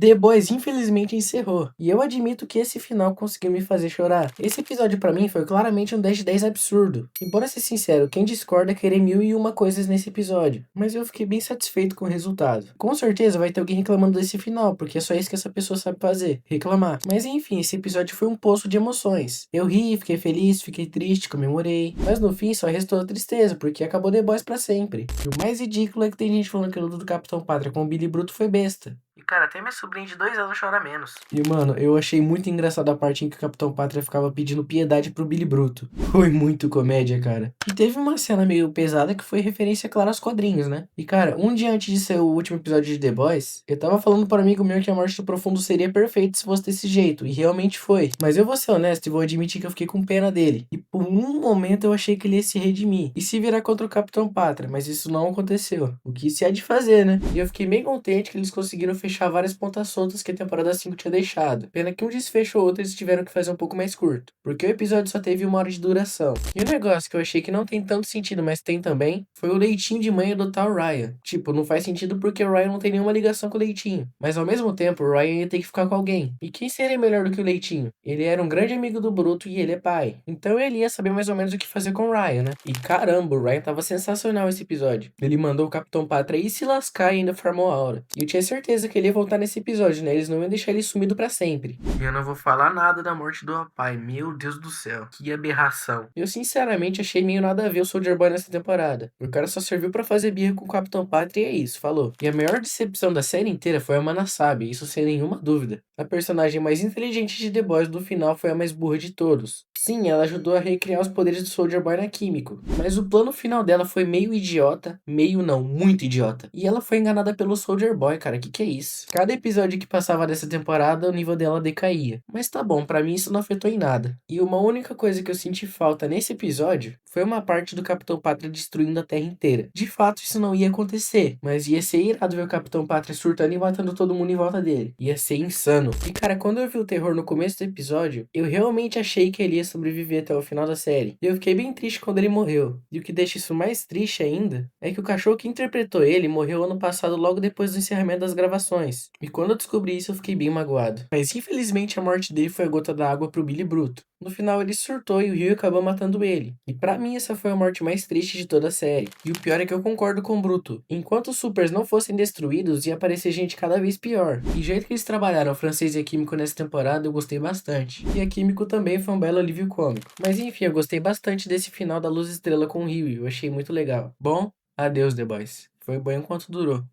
The Boys infelizmente encerrou, e eu admito que esse final conseguiu me fazer chorar. Esse episódio pra mim foi claramente um 10 de 10 absurdo. E bora ser sincero, quem discorda querer mil e uma coisas nesse episódio, mas eu fiquei bem satisfeito com o resultado. Com certeza vai ter alguém reclamando desse final, porque é só isso que essa pessoa sabe fazer, reclamar. Mas enfim, esse episódio foi um poço de emoções. Eu ri, fiquei feliz, fiquei triste, comemorei, mas no fim só restou a tristeza, porque acabou The Boys pra sempre. E o mais ridículo é que tem gente falando que a luta do Capitão Pátria com o Billy Bruto foi besta. E cara, até minha sobrinha de 2 anos chora menos. E mano, eu achei muito engraçado a parte em que o Capitão Pátria ficava pedindo piedade pro Billy Bruto. Foi muito comédia, cara. E teve uma cena meio pesada que foi referência clara aos quadrinhos, né? E cara, um dia antes de ser o último episódio de The Boys, eu tava falando para um amigo meu que a morte do Profundo seria perfeita se fosse desse jeito, e realmente foi. Mas eu vou ser honesto e vou admitir que eu fiquei com pena dele. E por um momento eu achei que ele ia se redimir e se virar contra o Capitão Pátria, mas isso não aconteceu. O que se há de fazer, né? E eu fiquei bem contente que eles conseguiram fechar várias pontas soltas que a temporada 5 tinha deixado. Pena que um desfecho ou outro eles tiveram que fazer um pouco mais curto, porque o episódio só teve 1 hora de duração. E o negócio que eu achei que não tem tanto sentido, mas tem também, foi o Leitinho de mãe adotar o Ryan. Tipo, não faz sentido porque o Ryan não tem nenhuma ligação com o Leitinho. Mas ao mesmo tempo, o Ryan ia ter que ficar com alguém. E quem seria melhor do que o Leitinho? Ele era um grande amigo do Bruto e ele é pai. Então ele ia saber mais ou menos o que fazer com o Ryan, né? E caramba, o Ryan tava sensacional esse episódio. Ele mandou o Capitão Pátria ir se lascar e ainda formou a aura. E eu tinha certeza que ele ia voltar nesse episódio, né? Eles não iam deixar ele sumido pra sempre. E eu não vou falar nada da morte do pai. Meu Deus do céu. Que aberração. Eu sinceramente achei meio nada a ver o Soldier Boy nessa temporada. O cara só serviu pra fazer birra com o Capitão Pátria e é isso, falou. E a maior decepção da série inteira foi a Manasabi, isso sem nenhuma dúvida. A personagem mais inteligente de The Boys do final foi a mais burra de todos. Sim, ela ajudou a recriar os poderes do Soldier Boy na Químico, mas o plano final dela foi meio idiota, meio não, muito idiota. E ela foi enganada pelo Soldier Boy, cara, que é isso? Cada episódio que passava dessa temporada, o nível dela decaía. Mas tá bom, pra mim isso não afetou em nada. E uma única coisa que eu senti falta nesse episódio foi uma parte do Capitão Pátria destruindo a Terra inteira. De fato, isso não ia acontecer, mas ia ser irado ver o Capitão Pátria surtando e matando todo mundo em volta dele. Ia ser insano. E cara, quando eu vi o terror no começo do episódio, eu realmente achei que ele ia sobreviver até o final da série. E eu fiquei bem triste quando ele morreu. E o que deixa isso mais triste ainda é que o cachorro que interpretou ele morreu ano passado logo depois do encerramento das gravações. E quando eu descobri isso, eu fiquei bem magoado. Mas infelizmente a morte dele foi a gota d'água pro Billy Bruto. No final ele surtou e o Rio acabou matando ele. E pra mim essa foi a morte mais triste de toda a série. E o pior é que eu concordo com o Bruto. Enquanto os supers não fossem destruídos, ia aparecer gente cada vez pior. E o jeito que eles trabalharam o francês e a Químico nessa temporada, eu gostei bastante. E a Químico também foi um belo alívio cômico. Mas enfim, eu gostei bastante desse final da Luz Estrela com o Rio. Eu achei muito legal. Bom, adeus The Boys. Foi bom enquanto durou.